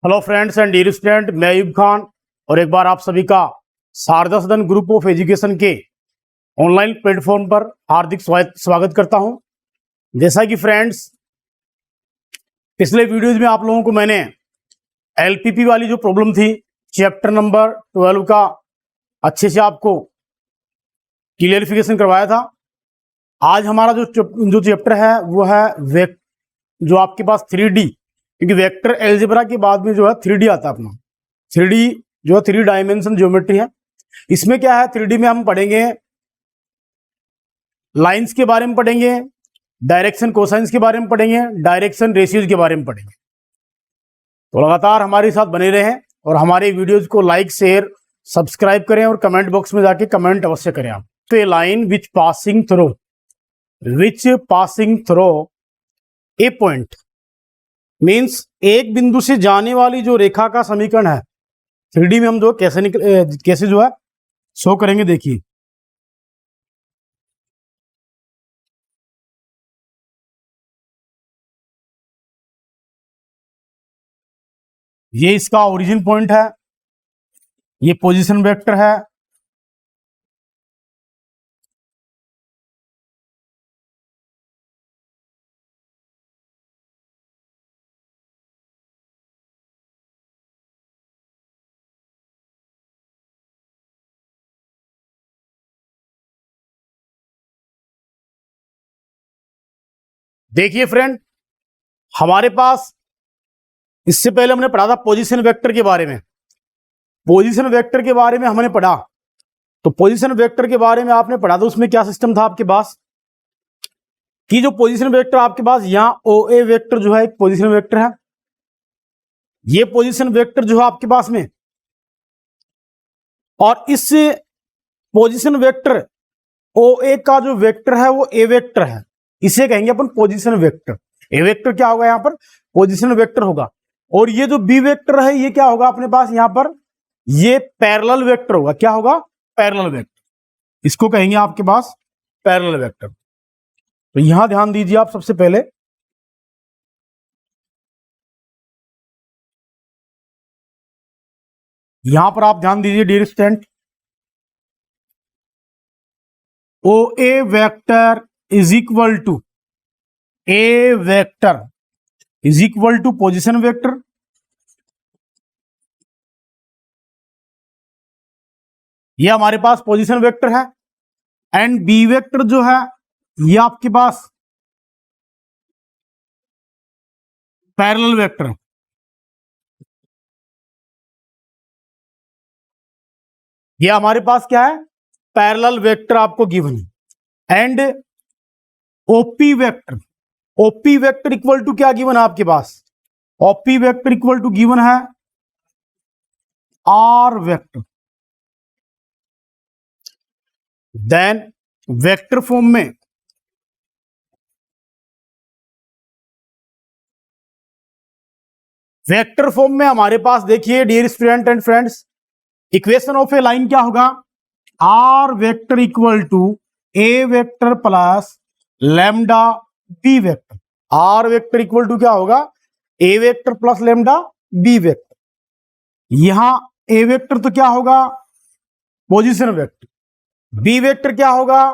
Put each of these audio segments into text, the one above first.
Hello friends and dear student, मैं अयूब खान और एक बार आप सभी का शारदा सदन ग्रुप ऑफ एजुकेशन के ऑनलाइन प्लेटफॉर्म पर हार्दिक स्वागत करता हूं। जैसा कि फ्रेंड्स पिछले वीडियोज में आप लोगों को मैंने एलपीपी वाली जो प्रॉब्लम थी चैप्टर नंबर 12 का अच्छे से आपको क्लियरिफिकेशन करवाया था। आज हमारा जो चैप्टर है वो है जो आपके पास 3D, क्योंकि वेक्टर एल्जेब्रा के बाद में जो है 3D आता है अपना। 3D जो है 3 डायमेंशन ज्योमेट्री है। इसमें क्या है, 3D में हम पढ़ेंगे लाइंस के बारे में पढ़ेंगे, डायरेक्शन कोसाइंस के बारे में पढ़ेंगे, डायरेक्शन रेशियोज के बारे में पढ़ेंगे। तो लगातार हमारे साथ बने रहें और हमारे वीडियोज को लाइक शेयर सब्सक्राइब करें और कमेंट बॉक्स में जाके कमेंट अवश्य करें आप। तो a line which passing through a point means एक बिंदु से जाने वाली जो रेखा का समीकरण है 3D में हम जो कैसे जो है शो करेंगे। देखिए, ये इसका ओरिजिन पॉइंट है, ये पोजीशन वेक्टर है, देखिए फ्रेंड हमारे पास इससे पहले हमने पढ़ा था पोजीशन वेक्टर के बारे में। पोजीशन वेक्टर के बारे में हमने पढ़ा, तो पोजीशन वेक्टर के बारे में आपने पढ़ा था, उसमें क्या सिस्टम था आपके पास कि जो पोजीशन वेक्टर आपके पास यहां OA वेक्टर जो है एक पोजीशन वेक्टर है। ये पोजीशन वेक्टर जो है आपके पास में, और इस पोजीशन वेक्टर OA का जो वेक्टर है वो A वेक्टर है, इसे कहेंगे अपन पोजीशन वेक्टर। ए वेक्टर क्या होगा, यहां पर पोजीशन वेक्टर होगा। और ये जो बी वेक्टर है ये क्या होगा अपने पास, यहां पर ये पैरेलल वेक्टर होगा। क्या होगा, पैरेलल वेक्टर, इसको कहेंगे आपके पास पैरेलल वेक्टर। तो यहां ध्यान दीजिए आप सबसे पहले, यहां पर आप ध्यान दीजिए dear student, OA vector is equal to A vector is equal to position vector. ये हमारे पास पोजीशन वेक्टर है, एंड बी वेक्टर जो है ये आपके पास पैरेलल वेक्टर है। ये हमारे पास क्या है, पैरेलल वेक्टर आपको गिवन है। And OP vector equal to क्या गिवन है आपके पास, OP vector equal to given है are vector. Then vector form में हमारे पास देखिए dear student and friends, equation of a line क्या होगा, r vector equal to A vector plus lambda B vector. R vector equal to क्या होगा, a vector plus lambda B vector. यहां a vector तो क्या होगा, पोजीशन वेक्टर, बी वेक्टर क्या होगा,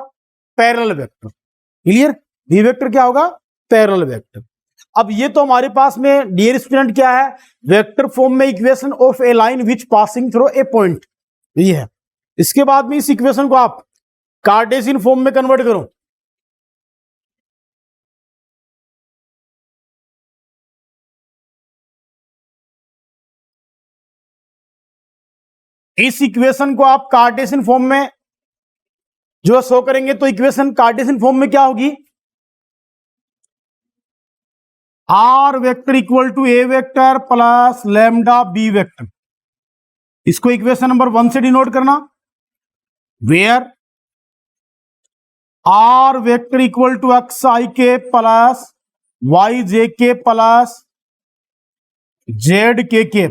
parallel vector. Clear, B vector क्या होगा, पैरेलल वेक्टर। अब ये तो हमारे पास में डियर स्टूडेंट क्या है, वेक्टर फॉर्म में equation of a line which passing through a point, ये है। इसके बाद में इस इक्वेशन को आप कार्टेशियन फॉर्म में कन्वर्ट करो। इस इक्वेशन को आप कार्टेशियन फॉर्म में जो शो करेंगे, तो इक्वेशन कार्टेशियन फॉर्म में क्या होगी, r vector equal to A vector plus lambda B vector. इसको इक्वेशन नंबर 1 से डिनोट करना, where r vector equal to x आई के प्लस वाई जे के प्लस जेड के।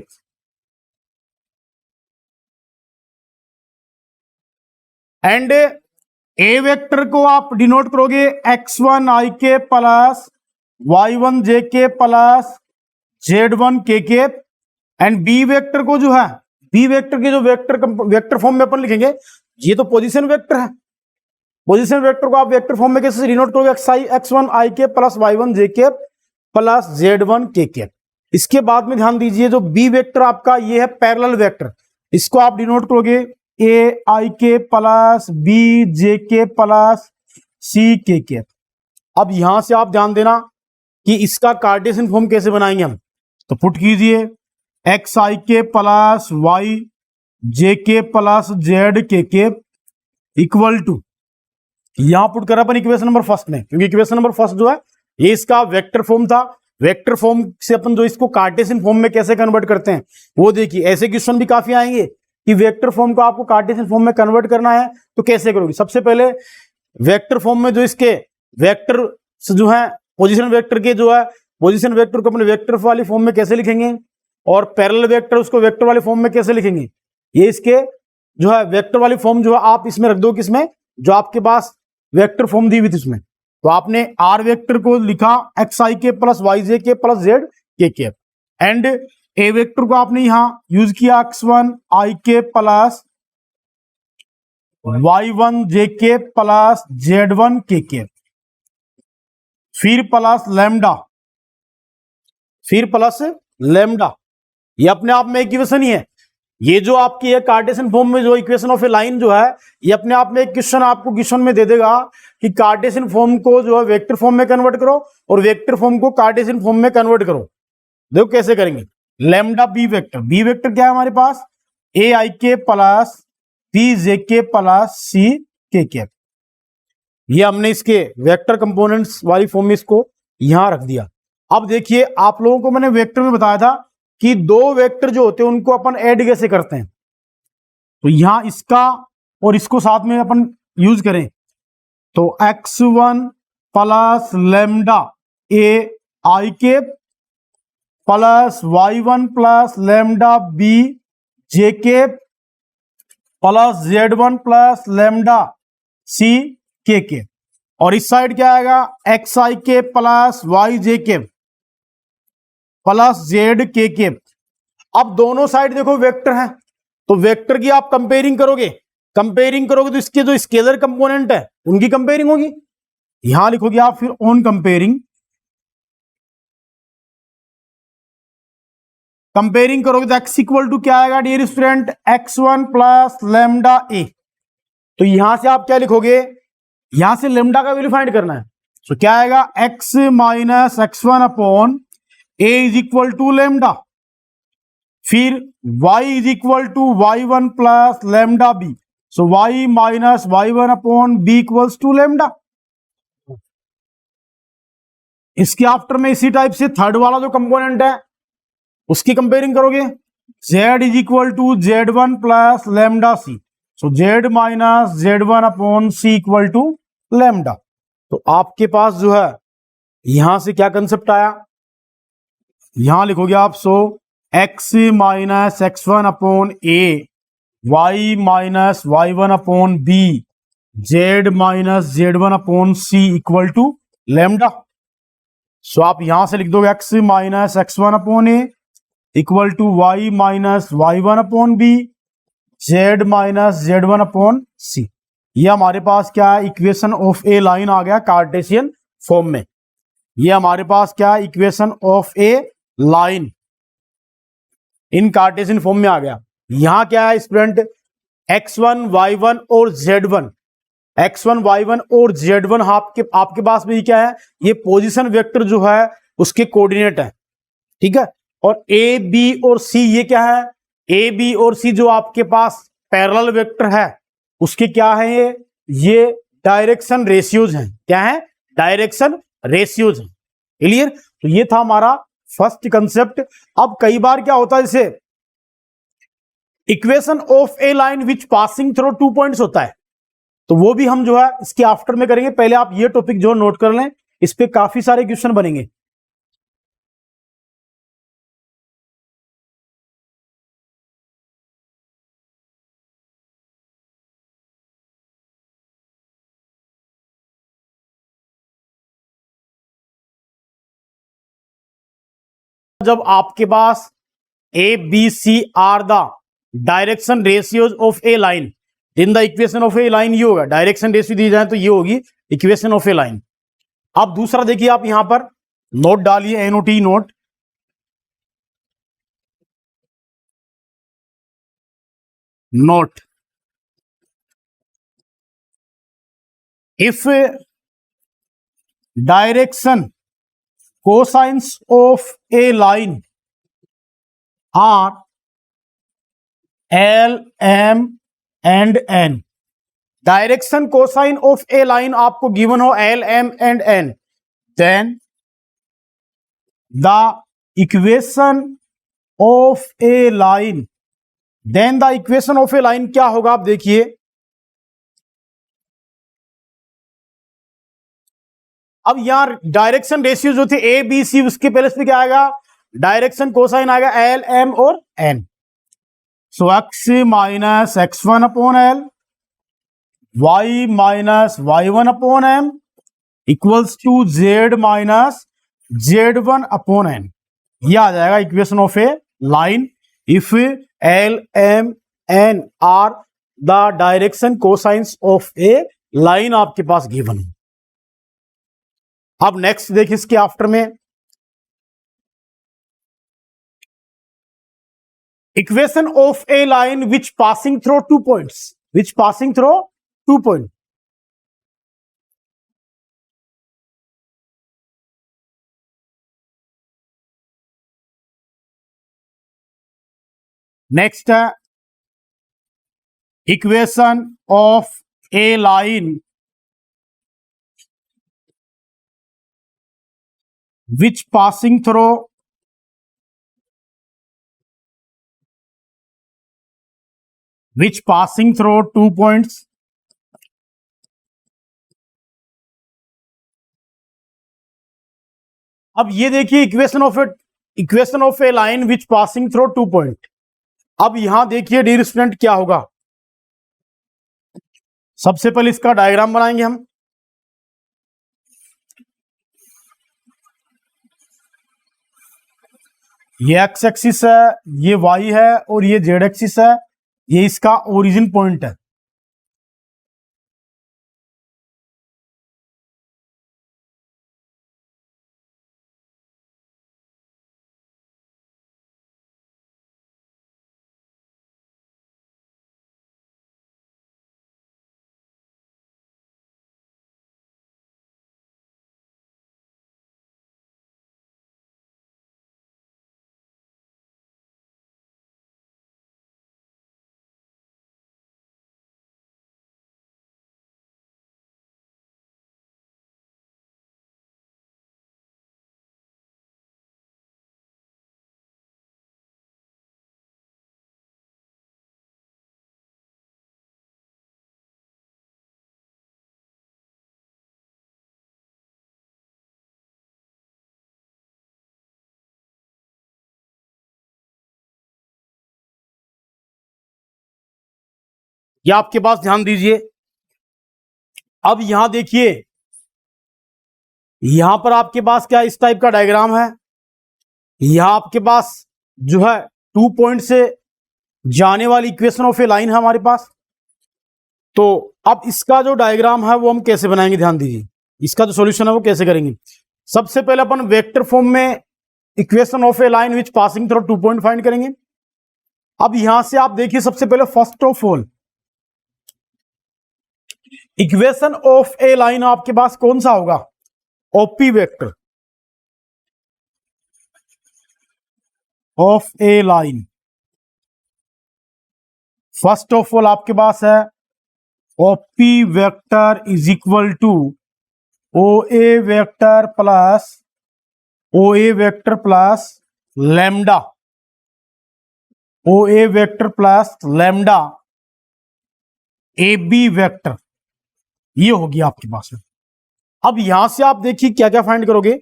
एंड ए वेक्टर को आप डिनोट करोगे x1 आई के प्लस y1 जे के प्लस z1 के। एंड बी वेक्टर को जो है, बी वेक्टर के जो वेक्टर फॉर्म में अपन लिखेंगे, ये तो पोजीशन वेक्टर है। पोजीशन वेक्टर को आप वेक्टर फॉर्म में कैसे डिनोट करोगे, x1 i के प्लस y1 j के प्लस z1 k के। इसके बाद में ध्यान दीजिए, जो बी वेक्टर आपका ये है पैरेलल वेक्टर, इसको आप डिनोट करोगे a i के प्लस b j के प्लस c k के। अब यहां से आप ध्यान देना कि इसका कार्टेशियन फॉर्म कैसे बनाएंगे हम, तो पुट कीजिए एक्स आई के प्लस वाई जे के प्लस जेड के इक्वल टू, यहां पुट करा अपन इक्वेशन नंबर फर्स्ट में, क्योंकि इक्वेशन नंबर फर्स्ट जो है ये इसका वेक्टर फॉर्म था। वेक्टर फॉर्म से अपन जो इसको कार्टेशियन फॉर्म में कैसे कन्वर्ट करते हैं वो देखिए। ऐसे क्वेश्चन भी काफी आएंगे कि वेक्टर फॉर्म को आपको कार्टेशियन फॉर्म में कन्वर्ट करना है तो कैसे करोगे। सबसे पहले वेक्टर फॉर्म में जो इसके वेक्टर जो है पोजीशन वेक्टर के जो है, पोजीशन वेक्टर को अपने वेक्टर वाली फॉर्म में कैसे लिखेंगे और पैरेलल वेक्टर उसको वेक्टर वाली फॉर्म में कैसे लिखेंगे, ये इसके जो है वेक्टर वाली फॉर्म जो है आप इसमें रख दो, किसमें, जो आपके पास वेक्टर फॉर्म दी हुई थी उसमें। तो आपने आर वेक्टर को लिखा एक्स आई के प्लस वाई जे के प्लस जेड के एंड ए वेक्टर को आपने यहां यूज किया x1 आई के प्लस y1 जे के प्लस z1 के फिर प्लस लैम्डा, फिर प्लस लैम्डा। ये अपने आप में इक्वेशन ही है। ये जो आपकी है कार्टेशियन फॉर्म में जो इक्वेशन ऑफ ए लाइन जो है, ये अपने आप में एक क्वेश्चन आपको क्वेश्चन में दे देगा कि कार्टेशियन फॉर्म को जो है वेक्टर फॉर्म में कन्वर्ट करो और वेक्टर फॉर्म को कार्टेशियन फॉर्म में कन्वर्ट करो। देखो कैसे करेंगे। Lambda B vector, B vector क्या है हमारे पास, ए आई के प्लस बी जे के प्लस सी के। ये हमने इसके वेक्टर कंपोनेंट्स वाली फॉर्म में इसको यहां रख दिया। अब देखिए, आप लोगों को मैंने वेक्टर में बताया था कि दो वेक्टर जो होते हैं उनको अपन ऐड कैसे करते हैं। तो यहां इसका और इसको साथ में अपन यूज करें तो x1 plus lambda A I के plus y1 plus lambda B J के प्लस z1 प्लस लैम्डा सी के और इस साइड क्या आएगा एक्स आई के प्लस वाई जे के प्लस जेड के। अब दोनों साइड देखो वेक्टर हैं, तो वेक्टर की आप कंपेयरिंग करोगे तो इसके जो स्केलर कंपोनेंट है उनकी कंपेयरिंग होगी। यहां लिखोगे आप फिर ऑन कंपेयरिंग करोगे तो x इक्वल टू क्या आएगा dear student, x1 plus lambda a. तो यहां से आप क्या लिखोगे, यहां से लैम्डा का वैल्यू फाइंड करना है। तो क्या आएगा x minus x1 upon a is equal to lambda, फिर y is equal to y1 plus lambda b। So y minus y1 upon b equals to lambda. इसके आफ्टर में इसी टाइप से थर्ड वाला जो कंपोनेंट है उसकी कंपेयरिंग करोगे, z is equal to z1 plus lambda c। So z minus z1 upon c equal to lambda. तो आपके पास जो है यहां से क्या कंसेप्ट आया, यहां लिखोगे आप so x minus x1 upon a, y minus y1 upon b, z minus z1 upon c equal to lambda. So आप यहां से लिख दोगे x minus x1 upon a equal to y minus y1 upon b, z minus z1 upon c। ये हमारे पास क्या है, इक्वेशन ऑफ ए लाइन आ गया कार्टेशियन फॉर्म में। ये हमारे पास क्या है, equation of a line in Cartesian form में आ गया। यहां क्या है स्टूडेंट, x1 y1 और z1, x1 y1 और z1 आपके पास में क्या है, ये पोजीशन वेक्टर जो है उसके कोऑर्डिनेट है, ठीक है। और ए बी और सी ये क्या है, ए बी और सी जो आपके पास पैरेलल वेक्टर है उसके क्या है, ये डायरेक्शन रेशियोज हैं। क्या है, डायरेक्शन रेशियोज हैं। क्लियर। तो ये था हमारा फर्स्ट कंसेप्ट। अब कई बार क्या होता है, जैसे equation of a line which passing through 2 points होता है, तो वो भी हम जो है इसके आफ्टर में करेंगे। पहले आप ये टॉपिक जो नोट कर लें, इस पे काफी सारे क्वेश्चन बनेंगे। जब आपके पास a b c are the direction ratios of a line, in the equation of a line ये होगा, डायरेक्शन रेशियो दी जाए तो ये होगी इक्वेशन ऑफ ए लाइन। अब दूसरा देखिए आप यहां पर नोट डालिए, N O T note, note if direction cosines of a line are L M and N, direction cosine of a line आपको गिवन हो L M and N, then the equation of a line, then the equation of a line क्या होगा आप देखिए, अब यहां direction ratio जो थे ए बी सी, उसके पहले से क्या आएगा, डायरेक्शन कोसाइन आएगा एल एम और N. So X minus X one upon L, y minus Y one upon M equals to Z minus Z one upon N, ये आ जाएगा equation of a line if L M N are the direction cosines of a line आपके पास given है। अब next देखिए इसके after में equation of a line which passing through 2 points, which passing through 2 point, next है equation of a line which passing through 2 points. अब ये देखिए equation of a line which passing through 2 point. अब यहां देखिए डियर स्टूडेंट क्या होगा, सबसे पहले इसका डायग्राम बनाएंगे हम। ये एक्स एक्सिस है, ये वाई है और ये जेड एक्सिस है, ये इसका ओरिजिन पॉइंट है। ये आपके पास ध्यान दीजिए। अब यहां देखिए, यहां पर आपके पास क्या इस टाइप का डायग्राम है, यहां आपके पास जो है 2 पॉइंट से जाने वाली इक्वेशन ऑफ ए लाइन है हमारे पास। तो अब इसका जो डायग्राम है वो हम कैसे बनाएंगे, ध्यान दीजिए, इसका जो सॉल्यूशन है वो कैसे करेंगे। सबसे पहले अपन वेक्टर फॉर्म में equation of a line which passing through 2 point find करेंगे। अब यहां से आप देखिए, सबसे पहले first of all equation of a line आपके पास कौन सा होगा, O P vector of a line. First of all आपके पास है O P vector is equal to O A vector plus lambda, O A vector plus lambda A B vector, ये होगी आपके पास। अब यहां से आप देखिए क्या क्या फाइंड करोगे।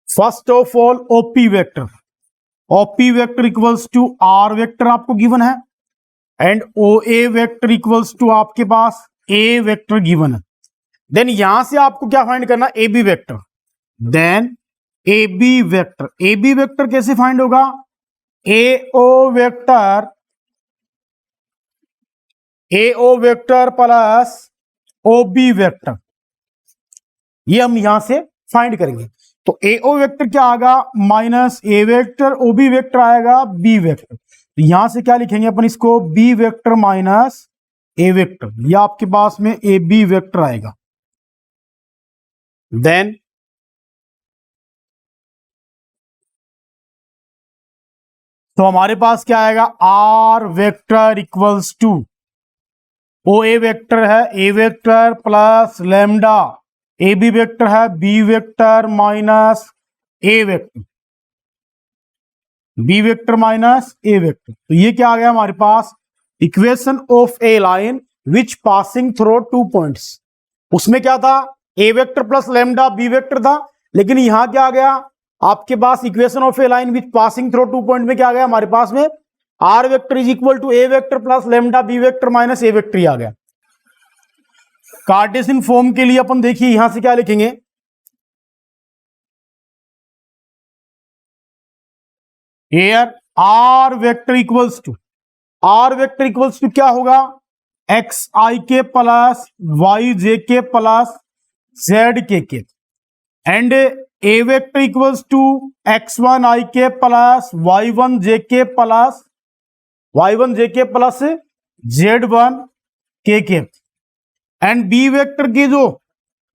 First of all OP vector equals to R vector आपको गिवन है, and O A vector equals to आपके पास ए वेक्टर गिवन है। देन यहां से आपको क्या फाइंड करना, A B vector, then A B vector कैसे फाइंड होगा? A O vector plus O B vector, ये हम यहां से फाइंड करेंगे। तो ए ओ वेक्टर क्या आएगा? Minus A vector, O B vector आएगा बी वेक्टर। तो यहां से क्या लिखेंगे अपन इसको? B vector minus A vector, या आपके पास में ए बी वेक्टर आएगा। देन तो हमारे पास क्या आएगा? R vector equals to, O A vector है A vector plus lambda, A B vector है B vector minus A vector, B vector minus A vector. तो ये क्या आ गया हमारे पास? Equation of a line which passing through 2 points. उसमें क्या था? A vector plus lambda B vector था, लेकिन यहां क्या आ गया आपके पास? Equation of a line which passing through 2 point में क्या आ गया हमारे पास में? R vector is equal to A vector plus lambda B vector minus A vector आ गया। कार्टेशियन फॉर्म के लिए अपन देखिए यहां से क्या लिखेंगे? Here R vector equals to क्या होगा? एक्स आई के प्लस वाई जे के प्लस जेड के, and A vector equals to X one I के प्लस वाई वन जे के plus Z one K, and B vector की जो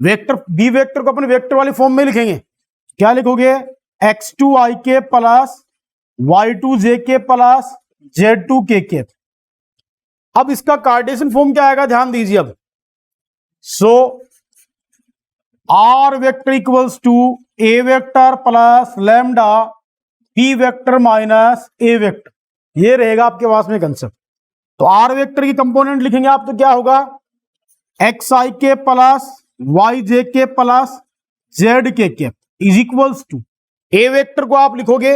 बी वेक्टर को अपने वेक्टर वाली फॉर्म में लिखेंगे। क्या लिखोगे? एक्स टू आई के प्लस वाई टू जे के प्लस जेड टू के। अब इसका कार्टेशियन फॉर्म क्या आएगा? ध्यान दीजिए अब। So R vector equals to A vector plus lambda B vector minus A vector, ये रहेगा आपके पास में कंसेप्ट। तो आर वेक्टर की कंपोनेंट लिखेंगे आप तो क्या होगा? एक्स आई के प्लस वाई जे के plus Z K is equals to, A vector को आप लिखोगे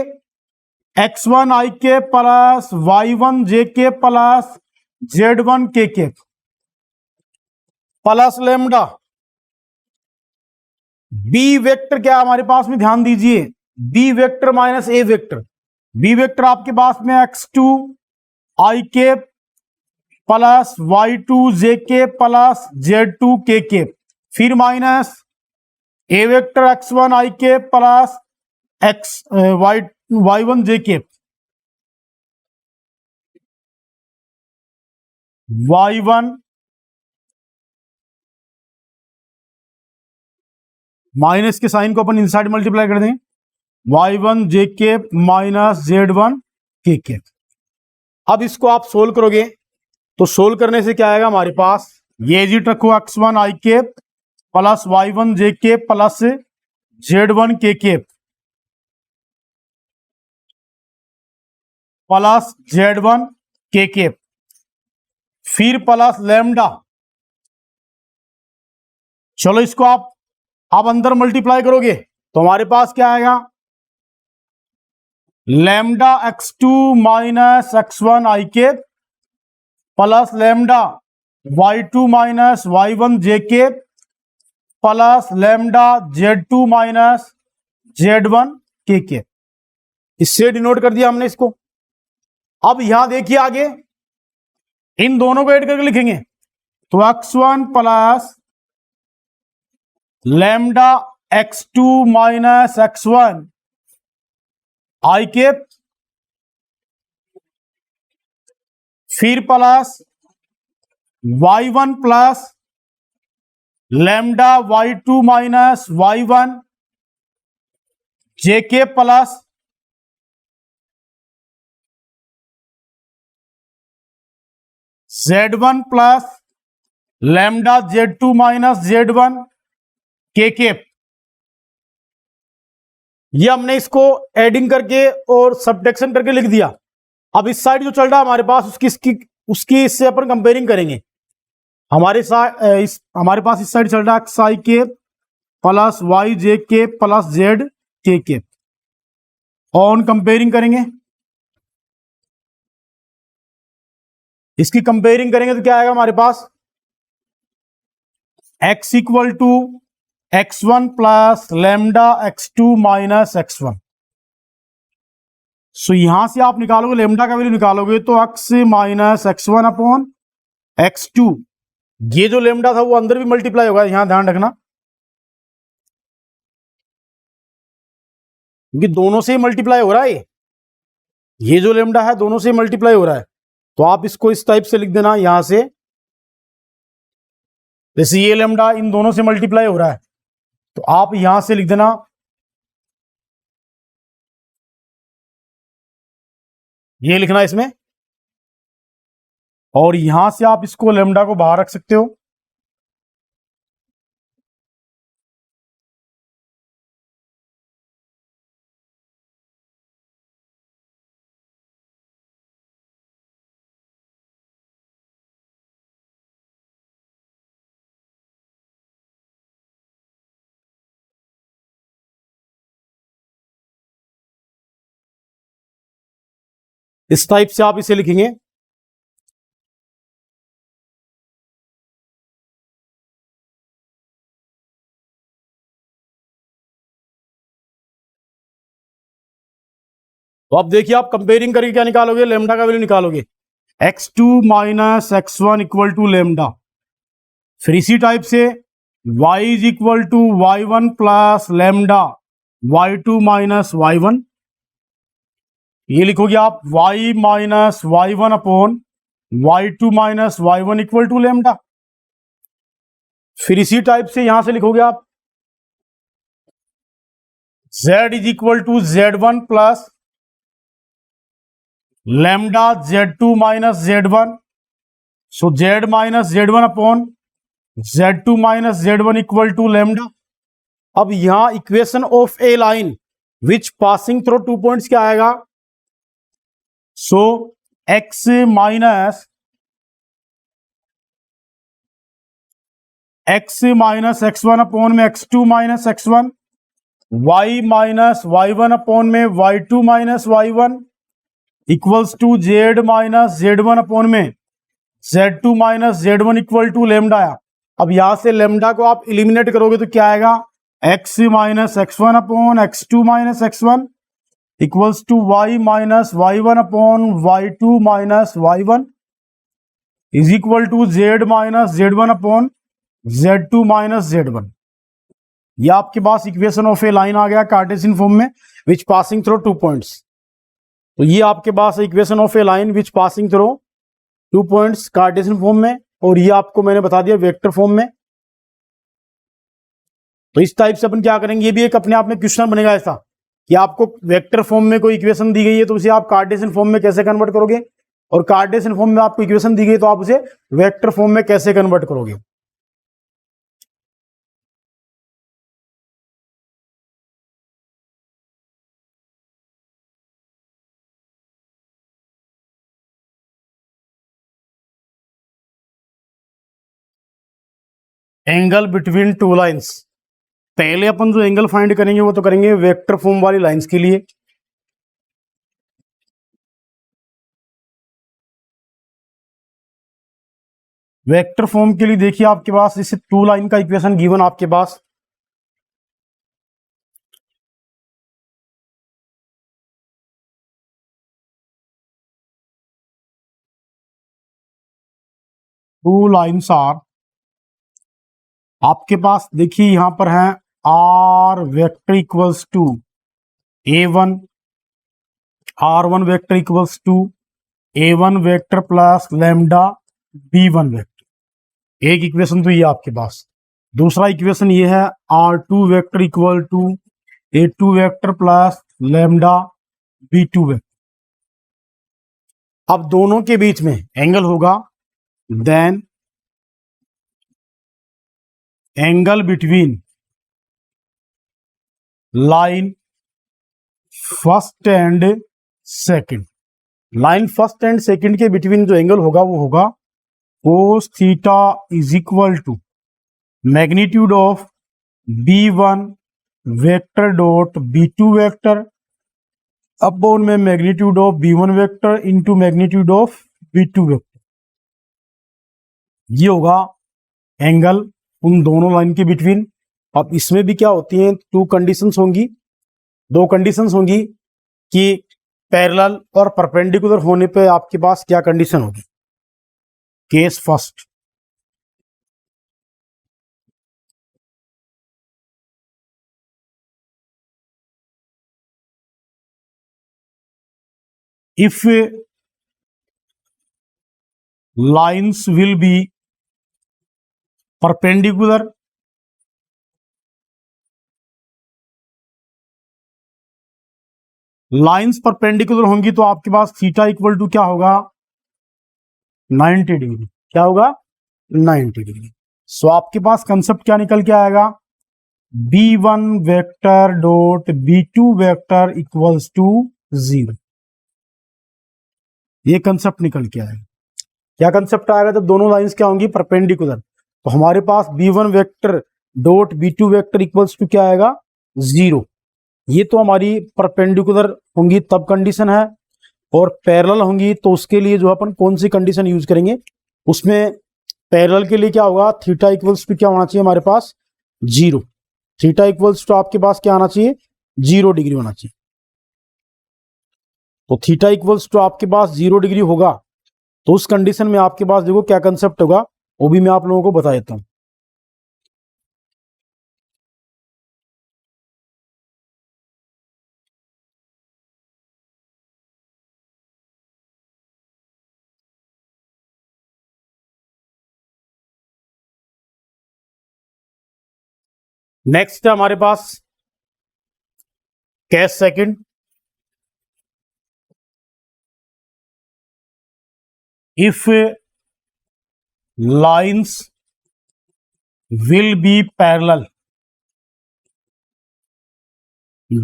एक्स वन आई के प्लस वाई वन जे के प्लस जेड वन के प्लस लैम्डा। बी वेक्टर क्या हमारे पास में? ध्यान दीजिए, B vector minus A vector. B vector आपके पास में एक्स टू आई के प्लस वाई टू जे के प्लस जेड टू के, फिर minus A vector x one I के plus x Y one J के, वाई वन माइनस के साइन को अपन इनसाइड मल्टीप्लाई कर देंगे, वाई वन जे के माइनस जेड वन के। अब इसको आप सोल्व करोगे तो सोल्व करने से क्या आएगा हमारे पास? ये जी रखो एक्स वन आई के प्लस वाई वन जे के प्लस जेड वन के प्लस जेड वन के, फिर प्लस लैम्डा। चलो इसको आप अंदर मल्टीप्लाई करोगे तो हमारे पास क्या आएगा? Lambda X two minus X one I के plus lambda Y two minus Y one J के plus lambda Z two minus Z one K. इससे डिनोट कर दिया हमने इसको। अब यहां देखिए आगे इन दोनों को ऐड करके लिखेंगे तो X one plus lambda X two minus X one I K, फिर plus Y one plus lambda Y two minus Y one J के plus Z one plus lambda Z two minus Z one K. ये हमने इसको adding करके और subtraction करके लिख दिया। अब इस साइड जो चल रहा है हमारे पास उसकी इससे अपन कंपेयरिंग करेंगे। हमारे पास इस साइड चल रहा है एक्स आई के प्लस वाई जे के plus Z K on comparing करेंगे। इसकी कंपेयरिंग करेंगे तो क्या आएगा हमारे पास? x equal to x1 plus lambda x2 minus x1। So यहां से आप निकालोगे, लेमडा का वैल्यू निकालोगे तो x minus x1 upon x2, ये जो लेमडा था वो अंदर भी मल्टीप्लाई होगा, यहां ध्यान रखना, क्योंकि दोनों से ही मल्टीप्लाई हो रहा है, ये जो लेमडा है दोनों से मल्टीप्लाई हो रहा है। तो आप इसको इस टाइप से लिख देना यहां से, जैसे ये लेमडा इन दोनों से मल्टीप्लाई हो रहा है तो आप यहां से लिख देना, ये लिखना इसमें, और यहां से आप इसको लेमडा को बाहर रख सकते हो। इस टाइप से आप इसे लिखेंगे। तो अब देखिए, आप कंपेयरिंग करके क्या निकालोगे, लेमडा का वैल्यू निकालोगे, x2 minus x1 equal to lambda. फिर इसी टाइप से y is equal to y1 plus lambda y2 minus y1, ये लिखोगे आप y minus y1 upon y2 minus y1 equal to lambda. फिर इसी टाइप से यहां से लिखोगे आप z is equal to z1 plus lambda z2 minus z1, so z minus z1 upon z2 minus z1 equal to lambda. अब यहां equation of a line which passing through 2 points क्या आएगा, सो x माइनस x1 अपॉन में x2 minus x1, y minus y1 upon में y2 minus y1 equals to z minus z1 upon में z2 minus z1 equal to lambda. अब यहां से lambda को आप इलिमिनेट करोगे तो क्या आएगा, x minus x1 upon x2 minus x1 equals to y minus y1 upon y2 minus y1 is equal to z minus z1 upon z2 minus z1। ये आपके पास इक्वेशन ऑफ ए लाइन आ गया Cartesian form में विच passing through 2 points. तो ये आपके पास equation of a line which passing through 2 points Cartesian form में, और ये आपको मैंने बता दिया वेक्टर फॉर्म में। तो इस टाइप से अपन क्या करेंगे, ये भी एक अपने आप में क्वेश्चन बनेगा ऐसा कि आपको वेक्टर फॉर्म में कोई इक्वेशन दी गई है तो उसे आप कार्टेशियन फॉर्म में कैसे कन्वर्ट करोगे, और कार्टेशियन फॉर्म में आपको इक्वेशन दी गई तो आप उसे वेक्टर फॉर्म में कैसे कन्वर्ट करोगे। एंगल बिटवीन टू लाइंस, पहले अपन जो एंगल फाइंड करेंगे वो तो करेंगे वेक्टर फॉर्म वाली लाइंस के लिए। वेक्टर फॉर्म के लिए देखिए आपके पास इसे 2 लाइन का इक्वेशन गिवन आपके पास, टू लाइन्स आर, आपके पास देखिए यहां पर है are vector equals to a1, r1 vector equals to a1 vector plus lambda b1 vector. एक इक्वेशन तो ये आपके पास। दूसरा इक्वेशन ये है r2 vector equal to a2 vector plus lambda b2 vector. अब दोनों के बीच में एंगल होगा, then angle between line first and second, line first and second के बिटवीन जो एंगल होगा वो होगा cos theta is equal to magnitude of b1 vector dot b2 vector upon में magnitude of b1 vector into magnitude of b2 vector. ये होगा angle उन दोनों लाइन के बिटवीन। अब इसमें भी क्या होती हैं, दो कंडीशंस होंगी कि पैरेलल और परपेंडिकुलर होने पे आपके पास क्या कंडीशन होगी। Case first, if lines will be perpendicular, lines perpendicular होंगी तो आपके पास थीटा इक्वल टू क्या होगा, 90 डिग्री। क्या होगा, 90 डिग्री। सो आपके पास कंसेप्ट क्या निकल के आएगा, b1 vector dot b2 vector equals to 0। ये कंसेप्ट निकल के आएगा। क्या कंसेप्ट आएगा, जब दोनों लाइंस क्या होंगी, परपेंडिकुलर, तो हमारे पास b1 vector dot b2 vector equals to क्या आएगा, 0। ये तो हमारी परपेंडिकुलर होंगी तब कंडीशन है, और पैरेलल होंगी तो उसके लिए जो अपन कौन सी कंडीशन यूज करेंगे, उसमें पैरेलल के लिए क्या होगा, थीटा इक्वल्स टू क्या होना चाहिए हमारे पास, 0। थीटा इक्वल्स टू आपके पास क्या आना चाहिए, 0 डिग्री होना चाहिए। तो थीटा इक्वल्स टू आपके पास 0 डिग्री होगा, तो उस कंडीशन में आपके पास देखो क्या कंसेप्ट होगा, वो भी मैं आप लोगों को बता देता हूं। नेक्स्ट है हमारे पास case second, if lines will be parallel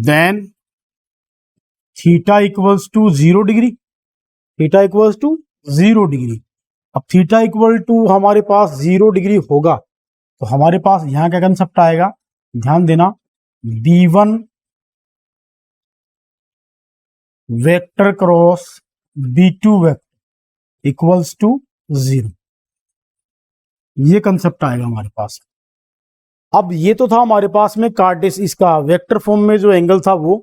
then theta equals to 0 degree. Theta equals to 0 degree. अब थीटा इक्वल टू हमारे पास 0 डिग्री होगा तो हमारे पास यहां क्या कंसेप्ट आएगा, ध्यान देना, b1 vector cross b2 vector equals to 0। ये कंसेप्ट आएगा हमारे पास। अब ये तो था हमारे पास में कार्टेस, इसका वेक्टर फॉर्म में जो एंगल था वो।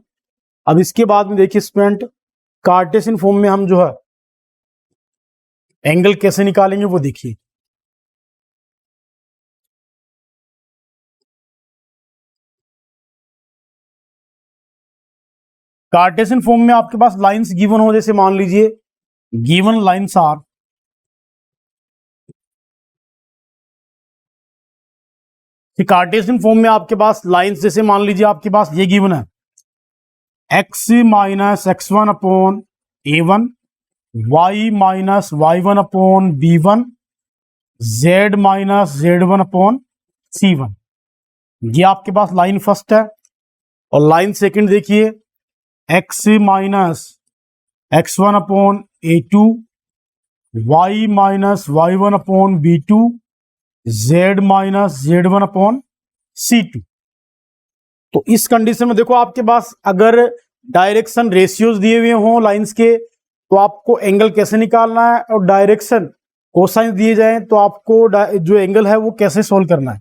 अब इसके बाद में देखिए स्टूडेंट, कार्टेशियन फॉर्म में हम जो है एंगल कैसे निकालेंगे वो देखिए। कार्टेशियन फॉर्म में आपके पास लाइंस गिवन हो, जैसे मान लीजिए given lines are, Cartesian form में आपके पास लाइंस, जैसे मान लीजिए आपके पास ये गिवन है x minus x1 upon a1, y minus y1 upon b1, z minus z1 upon c1। ये आपके पास लाइन फर्स्ट है। और लाइन सेकंड देखिए, x minus x1 upon a2, y minus y1 upon b2, z minus z1 upon c2। तो इस condition में देखो आपके पास अगर डायरेक्शन रेशियोज दिए हुए हों लाइंस के तो आपको एंगल कैसे निकालना है, और डायरेक्शन कोसाइन दिए जाएं तो आपको जो एंगल है वो कैसे सोल्व करना है।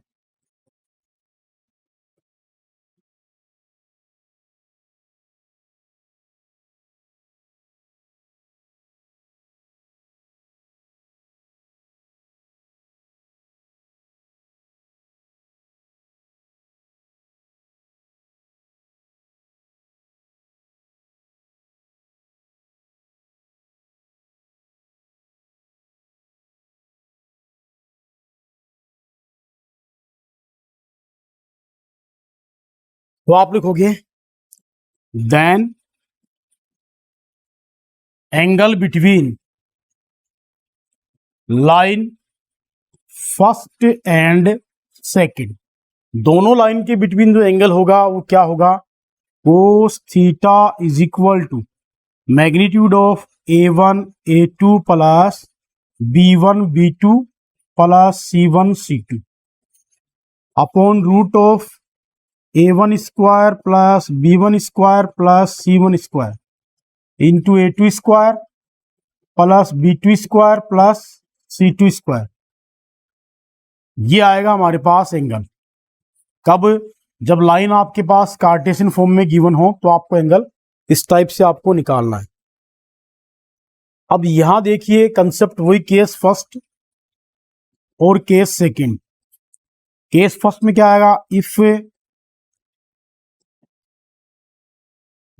तो आप लिखोगे then angle between line first and second, दोनों लाइन के बिटवीन जो एंगल होगा वो क्या होगा, cos theta is equal to magnitude of a1 a2 plus b1 b2 plus c1 c2 upon root of a1 square plus b1 square plus c1 square into a2 square plus b2 square plus c2 square. ये आएगा हमारे पास angle. कब? जब line आपके पास Cartesian form में given हो तो आपको एंगल इस टाइप से आपको निकालना है। अब यहां देखिए कंसेप्ट वही, केस फर्स्ट और केस सेकंड। केस फर्स्ट में क्या आएगा? If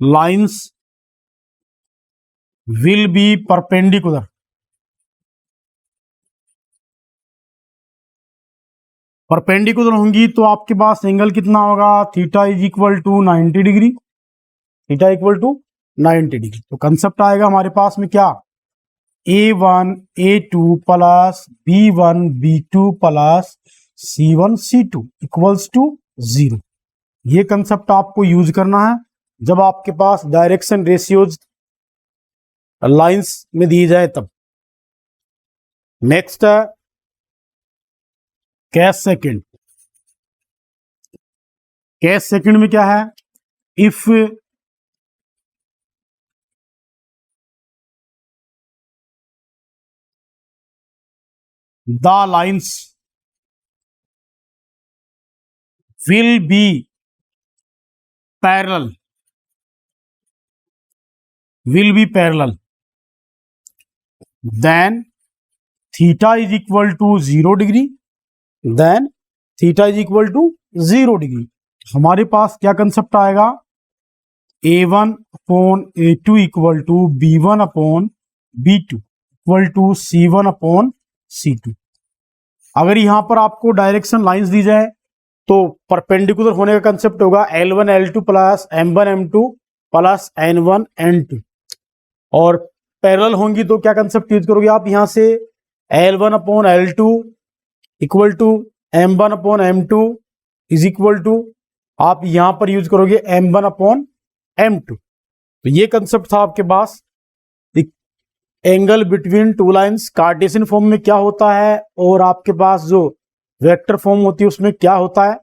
lines will be perpendicular, perpendicular होंगी तो आपके पास एंगल कितना होगा? Theta is equal to 90 degree, theta equal to 90 degree. तो कंसेप्ट आएगा हमारे पास में क्या? A1 A2 plus B1 B2 plus C1 C2 equals to 0। ये कंसेप्ट आपको यूज करना है जब आपके पास डायरेक्शन रेशियोज लाइंस में दी जाए तब। नेक्स्ट है केस सेकंड। केस सेकंड में क्या है? If the lines will be parallel, will be parallel, then theta is equal to 0 degree, then theta is equal to 0 degree। हमारे पास क्या कंसेप्ट आएगा? A1 upon A2 equal to B1 upon B2 equal to C1 upon C2। अगर यहां पर आपको direction lines दी जाए तो परपेंडिकुलर होने का कंसेप्ट होगा L1 L2 plus M1 M2 plus N1 N2, और पैरेलल होंगी तो क्या कंसेप्ट यूज करोगे आप? यहां से L1 upon L2 equal to M1 upon M2 is equal to, आप यहां पर यूज करोगे M1 अपॉन M2। तो ये कंसेप्ट था आपके पास angle between two lines. Cartesian form में क्या होता है और आपके पास जो वेक्टर फॉर्म होती है उसमें क्या होता है,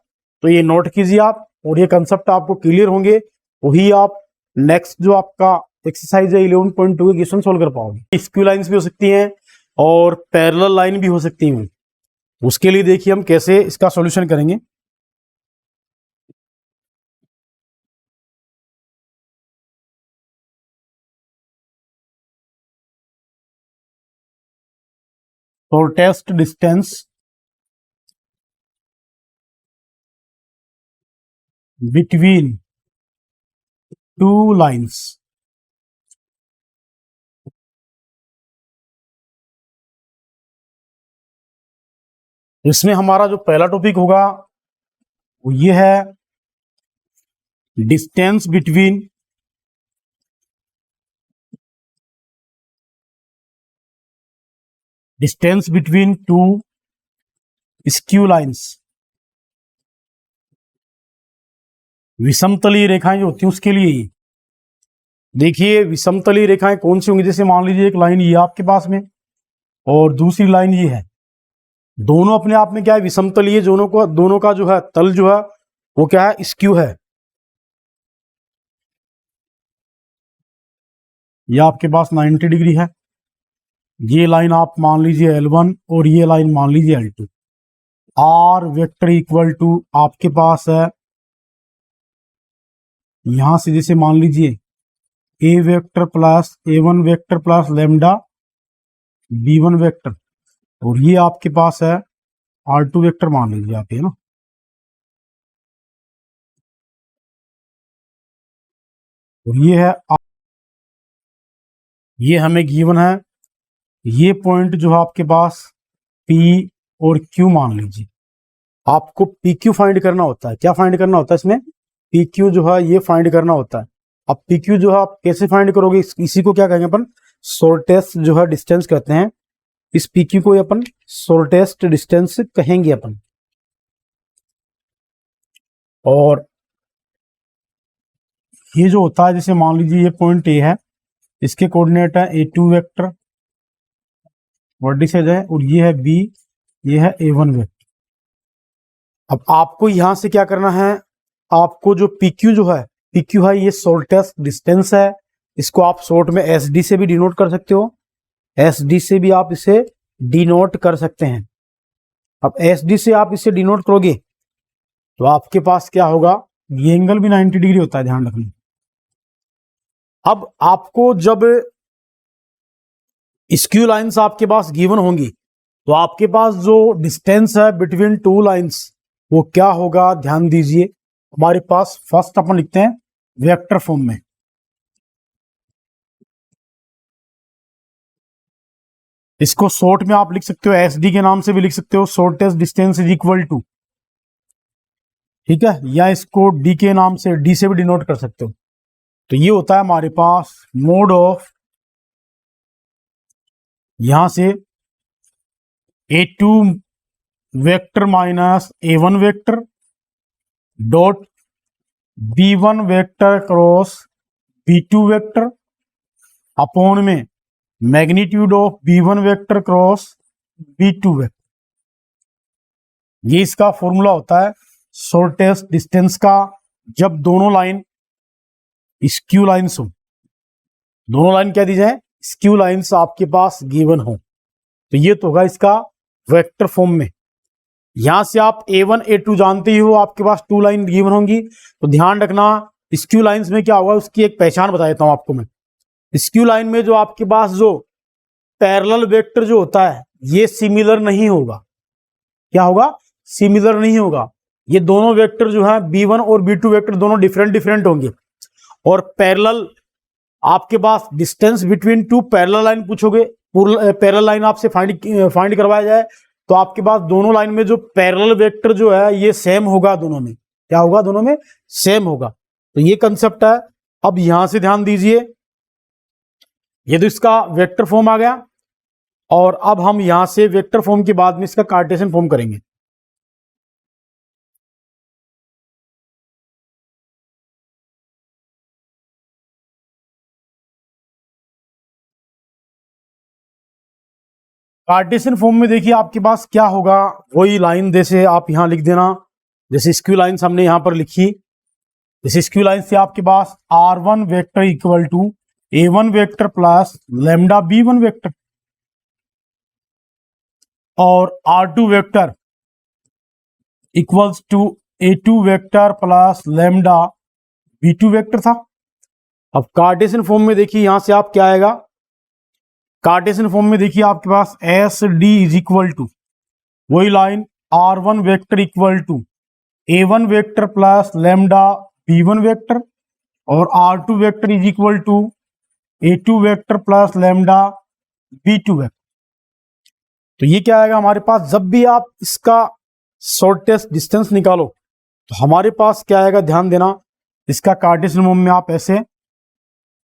तो ये नोट कीजिए आप, और ये कंसेप्ट आपको क्लियर होंगे, वही आप नेक्स्ट जो आपका एक्सरसाइज है 11.2 के क्वेश्चन सोल्व कर पाओगे। स्क्यू लाइंस भी हो सकती हैं और पैरेलल लाइन भी हो सकती हैं। उसके लिए देखिए हम कैसे इसका सॉल्यूशन करेंगे। shortest distance between two lines। इसमें हमारा जो पहला टॉपिक होगा वो ये है distance between two skew lines. विषमतलीय रेखाएं जो होती हैं उसके लिए ही देखिए विषमतलीय रेखाएं कौन सी होंगी? जैसे मान लीजिए एक लाइन ये आपके पास में और दूसरी लाइन ये है, दोनों अपने आप में क्या है? विषमतलीय। दोनों का जो है तल जो है वो क्या है? स्क्यू है। ये आपके पास 90 डिग्री है। ये लाइन आप मान लीजिए L1 और ये लाइन मान लीजिए L2। Are vector equal to आपके पास है यहां से, जैसे मान लीजिए A vector plus A1 vector plus lambda B1 vector, और ये आपके पास है R2 वेक्टर मान लीजिए आप, है ना। और ये है, ये हमें गिवन है। ये पॉइंट जो है आपके पास P और Q मान लीजिए। आपको PQ फाइंड करना होता है। क्या फाइंड करना होता है इसमें? PQ जो है ये फाइंड करना होता है। अब PQ जो है आप कैसे फाइंड करोगे? इसी को क्या कहेंगे अपन? शॉर्टेस्ट जो है डिस्टेंस कहते हैं। इस PQ को अपन शॉर्टेस्ट डिस्टेंस कहेंगे अपन। और ये जो होता है, जैसे मान लीजिए ये पॉइंट A है, इसके कोऑर्डिनेट है A2 वेक्टर वर्टिसेज है, और ये है B, ये है A1 वेक्टर। अब आपको यहां से क्या करना है? आपको जो PQ जो है, PQ है ये शॉर्टेस्ट डिस्टेंस है। इसको आप शॉर्ट में SD से भी डिनोट कर सकते हो, SD से भी आप इसे डिनोट कर सकते हैं। अब SD से आप इसे डिनोट करोगे तो आपके पास क्या होगा, ये एंगल भी 90 डिग्री होता है, ध्यान रखना। अब आपको जब स्क्यू लाइंस आपके पास गिवन होंगी तो आपके पास जो डिस्टेंस है बिटवीन टू लाइंस वो क्या होगा, ध्यान दीजिए। हमारे पास फर्स्ट अपन लिखते हैं वेक्टर फॉर्म में। इसको शॉर्ट में आप लिख सकते हो एस डी के नाम से भी लिख सकते हो, shortest distance is equal to, ठीक है, या इसको डी के नाम से, डी से भी डिनोट कर सकते हो। तो ये होता है हमारे पास मोड ऑफ, यहां से A2 vector minus A1 vector dot B1 vector cross B2 vector upon में magnitude of B1 vector cross B2 vector. ये इसका फॉर्मूला होता है शॉर्टेस्ट डिस्टेंस का, जब दोनों लाइन स्क्यू लाइन्स हो, दोनों लाइन क्या दी जाए, स्क्यू लाइन्स आपके पास गिवन हो। तो ये तो होगा इसका वेक्टर फॉर्म में। यहां से आप A1 A2 जानते ही हो, आपके पास टू लाइन गिवन होंगी। तो ध्यान रखना स्क्यू लाइन्स में क्या होगा, उसकी एक पहचान बता देता हूं आपको मैं। स्क्यू लाइन में जो आपके पास जो पैरेलल वेक्टर जो होता है ये सिमिलर नहीं होगा। क्या होगा, सिमिलर नहीं होगा। ये दोनों वेक्टर जो है B1 और B2 वेक्टर दोनों डिफरेंट डिफरेंट होंगे। और पैरेलल आपके पास distance between two parallel line पूछोगे, पैरेलल लाइन आपसे फाइंड करवाया जाए तो आपके पास दोनों लाइन में जो पैरेलल वेक्टर जो है ये सेम होगा, दोनों में क्या होगा, दोनों में सेम होगा। तो ये कंसेप्ट है। अब यहां से ध्यान दीजिए, ये तो इसका वेक्टर फॉर्म आ गया, और अब हम यहां से वेक्टर फॉर्म के बाद में इसका कार्टेशियन फॉर्म करेंगे। कार्टेशियन फॉर्म में देखिए आपके पास क्या होगा, वही लाइन जैसे आप यहां लिख देना, जैसे स्क्यू लाइन्स हमने यहां पर लिखी, जैसे स्क्यू लाइन से आपके पास R1 vector equal to A1 vector plus lambda B1 vector, और R2 vector equals to A2 vector plus lambda B2 vector था। अब कार्टेशियन फॉर्म में देखिए यहां से आप क्या आएगा, कार्टेशियन फॉर्म में देखिए आपके पास S D is equal to वही line R1 vector equal to A1 vector plus lambda B1 vector, और R2 vector is equal to A2 vector plus lambda B2 vector. तो ये क्या आएगा हमारे पास, जब भी आप इसका शॉर्टेस्ट डिस्टेंस निकालो तो हमारे पास क्या आएगा, ध्यान देना। इसका कार्टेशियन फॉर्म में आप ऐसे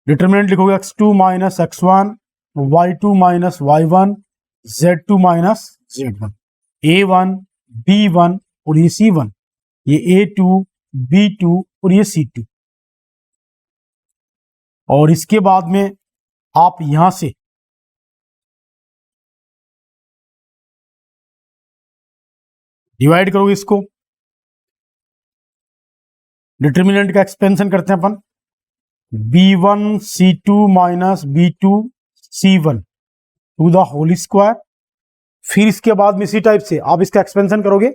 डिटरमिनेंट लिखोगे x2 minus x1, y2 minus y1, z2 minus z1, a1 b1 और ये c1, ये a2 b2 और ये c2। और इसके बाद में आप यहां से डिवाइड करोगे इसको, डिटरमिनेंट का एक्सपेंशन करते हैं अपन, b1 c2 minus b2 c1 to the whole square. फिर इसके बाद में इसी टाइप से आप इसका एक्सपेंशन करोगे,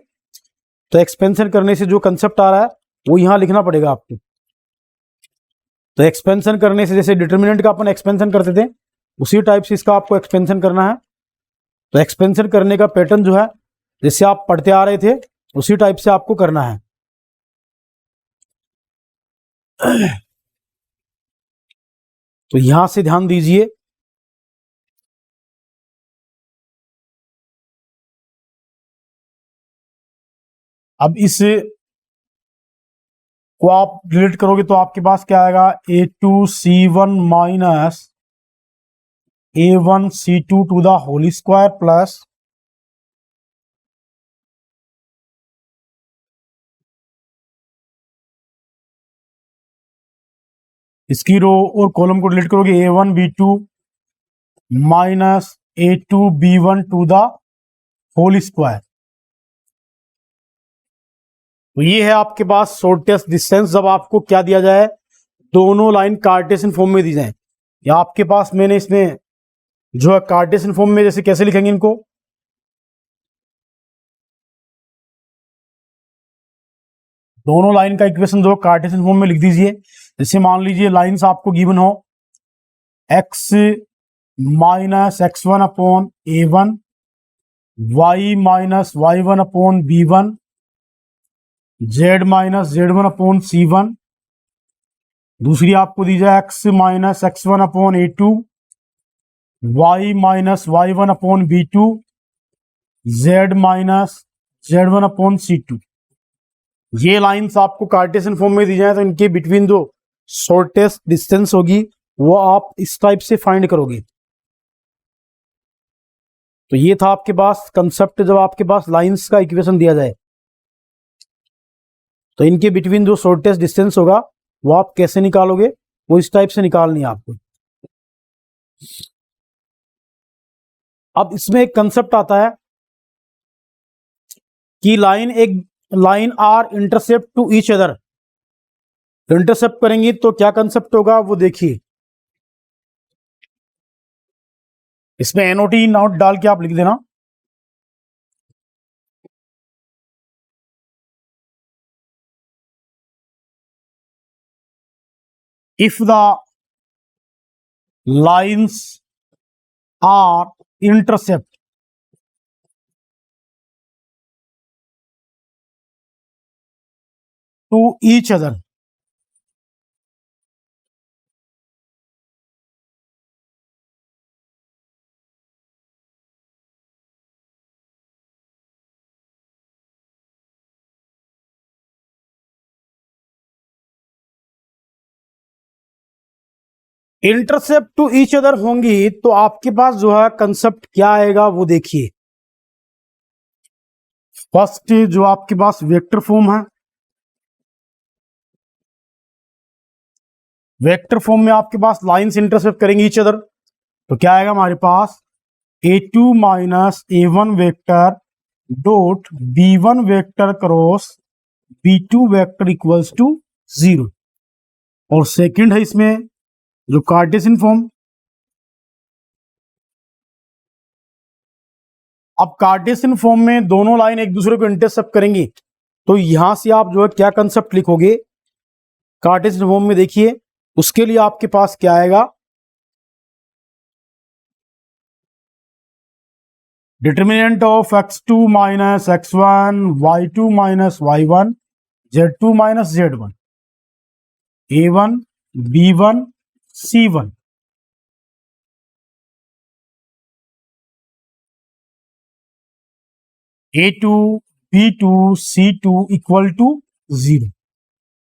तो एक्सपेंशन करने से जो कंसेप्ट आ रहा है वो यहां लिखना पड़ेगा आपको। तो एक्सपेंशन करने से जैसे डिटरमिनेंट का अपन एक्सपेंशन करते थे उसी टाइप से इसका आपको एक्सपेंशन करना है। तो एक्सपेंशन करने का पैटर्न जो है जैसे आप पढ़ते आ रहे थे उसी टाइप से आपको करना है। तो यहां से ध्यान दीजिए, अब इस को आप रिलेट करोगे तो आपके पास क्या आएगा, A2C1 minus A1C2 to the whole square plus इसकी रो और कॉलम को डिलीट करोगे A1 B2 minus A2 B1 to the whole square. तो ये है आपके पास शॉर्टेस्ट डिस्टेंस जब आपको क्या दिया जाए, दोनों लाइन कार्टेशियन फॉर्म में दी जाए। या आपके पास मैंने इसमें जो है कार्टेशियन फॉर्म में जैसे कैसे लिखेंगे इनको, दोनों लाइन का इक्वेशन जो कार्टेशियन फॉर्म में लिख दीजिए। जैसे मान लीजिए लाइंस आपको गिवन हो x minus x1 upon a1, y minus y1 upon b1, z minus z1 upon c1। दूसरी आपको दी जाए x minus x1 upon a2, y minus y1 upon b2, z minus z1 upon c2। ये lines आपको Cartesian form में दी जाए तो इनके between जो शॉर्टेस्ट डिस्टेंस होगी वो आप इस टाइप से फाइंड करोगे। तो ये था आपके पास कंसेप्ट, जब आपके पास लाइंस का इक्वेशन दिया जाए तो इनके बिटवीन जो शॉर्टेस्ट डिस्टेंस होगा वो आप कैसे निकालोगे, वो इस टाइप से निकालनी है आपको। अब इसमें एक कंसेप्ट आता है कि line are intercept to each other, intercept करेंगी तो क्या कंसेप्ट होगा वो देखिए। इसमें एनओटी नोट डाल के आप लिख देना। If the lines are intercept to each other, intercept to each other होंगी तो आपके पास जो है कंसेप्ट क्या आएगा वो देखिए। फर्स्ट जो आपके पास वेक्टर फॉर्म है, वेक्टर फॉर्म में आपके पास लाइंस इंटरसेप्ट करेंगी ईच अदर तो क्या आएगा हमारे पास a2 minus a1 vector dot b1 vector cross b2 vector equals to 0। और सेकंड है इसमें जो कार्टेशियन फॉर्म। अब कार्टेशियन फॉर्म में दोनों लाइन एक दूसरे को इंटरसेप्ट करेंगी तो यहां से आप जो है क्या कंसेप्ट लिखोगे कार्टेशियन फॉर्म में, देखिए उसके लिए आपके पास क्या आएगा, determinant of x2 minus x1, y2 minus y1, z2 minus z1, a1 b1 c1। a2 b2 c2 equal to 0।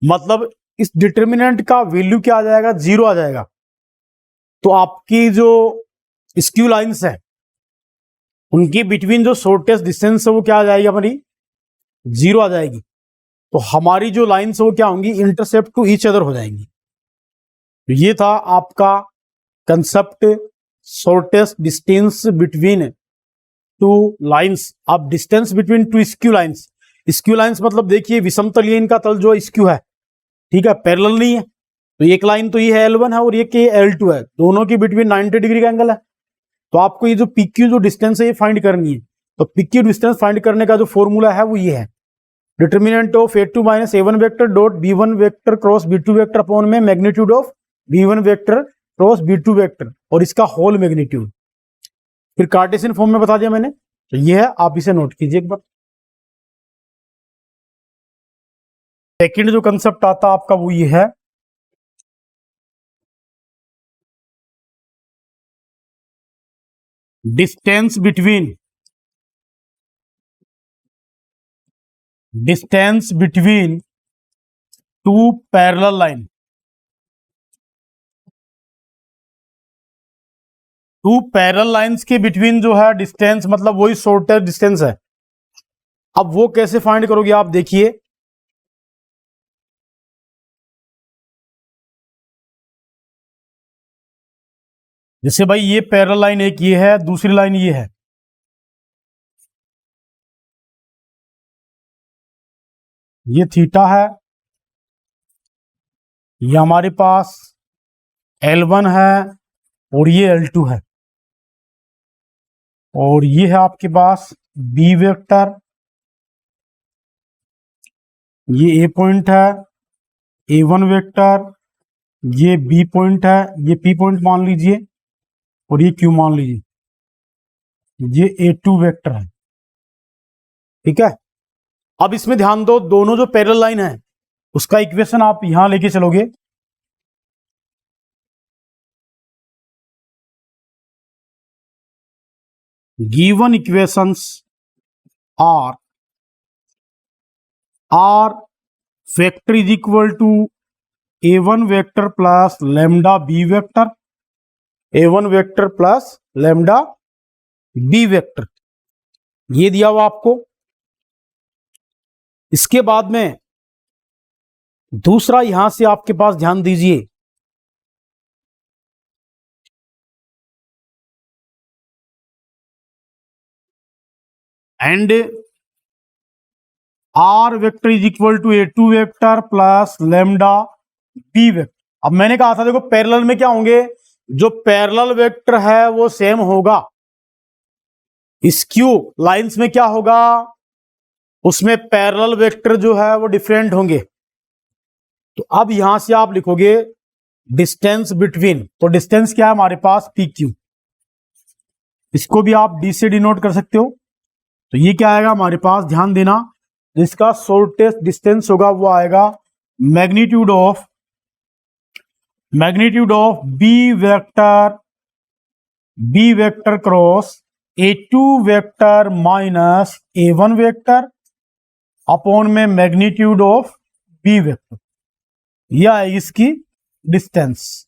मतलब इस डिटर्मिनेंट का वैल्यू क्या आ जाएगा, 0 आ जाएगा। तो आपकी जो स्क्यू लाइंस है उनकी बिटवीन जो शॉर्टेस्ट डिस्टेंस है वो क्या आ जाएगी, हमारी 0 आ जाएगी। तो हमारी जो लाइंस है वो क्या होंगी, इंटरसेप्ट टू ईच अदर हो जाएंगी। तो ये था आपका concept shortest distance between two lines. अब distance between two skew lines, skew lines मतलब देखिए विषमतलीय इनका तल जो स्क्यू है, ठीक है, पैरेलल नहीं है। तो एक लाइन तो ये है L1 है और ये L2 है, दोनों की बिटवीन 90 डिग्री का एंगल है। तो आपको ये जो PQ जो डिस्टेंस है ये फाइंड करनी है। तो PQ डिस्टेंस फाइंड करने का जो फॉर्मूला है वो ये है, determinant of a2 minus a1 vector dot b1 vector cross b2 vector upon में magnitude of b1 vector cross b2 vector और इसका होल मैग्नीट्यूड। फिर कार्टेशियन फॉर्म में बता दिया मैंने, तो ये है, आप इसे नोट कीजिए एक बार। सेकंड जो कंसेप्ट आता आपका वो ये है, distance between two parallel line. Two parallel lines के बिटवीन जो है डिस्टेंस मतलब वही शॉर्टेस्ट डिस्टेंस है। अब वो कैसे फाइंड करोगे आप देखिए, जैसे भाई ये पैरेलल लाइन एक ये है, दूसरी लाइन ये है, ये थीटा है, ये हमारे पास L1 है और ये L2 है, और ये है आपके पास B वेक्टर ये ए पॉइंट है, A1 वेक्टर, ये बी पॉइंट है, ये पी पॉइंट मान लीजिए, और ये क्यू मान लीजिए, ये A2 वेक्टर है। ठीक है, अब इसमें ध्यान दो, दोनों जो पैरेलल लाइन है उसका इक्वेशन आप यहां लेके चलोगे। Given equations R vector is equal to A1 vector plus lambda B vector, A1 vector plus lambda B vector, ये दिया हुआ आपको। इसके बाद में दूसरा यहां से आपके पास ध्यान दीजिए, and R vector is equal to A2 vector plus lambda B vector. अब मैंने कहा था देखो पैरेलल में क्या होंगे, जो पैरेलल वेक्टर है वो सेम होगा, स्क्यू लाइंस में क्या होगा, उसमें पैरेलल वेक्टर जो है वो डिफरेंट होंगे। तो अब यहां से आप लिखोगे डिस्टेंस बिटवीन, तो डिस्टेंस क्या है हमारे पास पी क्यू, इसको भी आप डी से डिनोट कर सकते हो। तो ये क्या आएगा हमारे पास, ध्यान देना, जिसका शॉर्टेस्ट डिस्टेंस होगा वो आएगा magnitude of B vector cross A2 vector minus A1 vector upon में मैग्नीट्यूड ऑफ बी वेक्टर, यह है इसकी डिस्टेंस।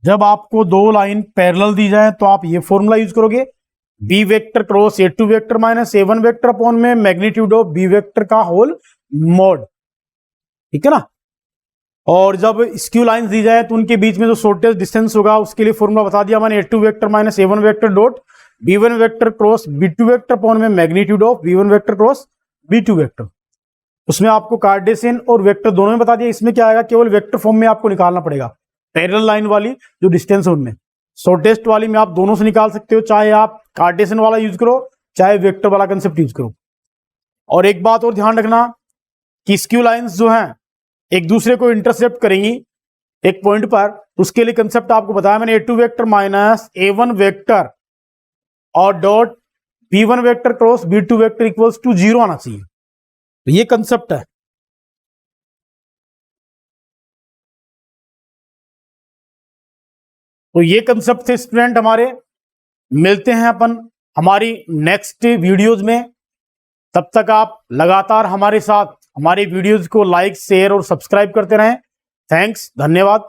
जब आपको दो लाइन पैरेलल दी जाए तो आप ये फॉर्मूला यूज करोगे, B vector cross A2 vector minus A1 vector upon में मैग्नीट्यूड ऑफ बी वेक्टर का होल मोड। ठीक है ना। और जब स्क्यू लाइंस दी जाए तो उनके बीच में जो शॉर्टेस्ट डिस्टेंस होगा उसके लिए फॉर्मूला बता दिया मैंने, A2 vector minus A1 vector dot B1 vector cross B2 vector upon में magnitude of B1 vector cross B2 vector. उसमें आपको कार्टेशियन और वेक्टर दोनों में बता दिया। इसमें क्या आएगा, केवल वेक्टर फॉर्म में आपको निकालना पड़ेगा। पैरेलल लाइन वाली जो डिस्टेंस है उनमें शॉर्टेस्ट वाली में आप दोनों से निकाल सकते हो, चाहे आप कार्टेशियन वाला यूज करो चाहे वेक्टर वाला कंसेप्ट यूज करो। और एक बात और ध्यान रखना कि स्क्यू लाइंस जो हैं एक दूसरे को इंटरसेप्ट करेंगी एक पॉइंट पर, उसके लिए कंसेप्ट आपको बताया मैंने, A2 vector minus A1 vector और dot B1 vector cross B2 vector equals to 0 आना चाहिए। तो ये कंसेप्ट है। तो ये कंसेप्ट थे स्टूडेंट हमारे। मिलते हैं अपन हमारी नेक्स्ट वीडियोज में, तब तक आप लगातार हमारे साथ हमारी वीडियोज को लाइक शेयर और सब्सक्राइब करते रहें। थैंक्स, धन्यवाद।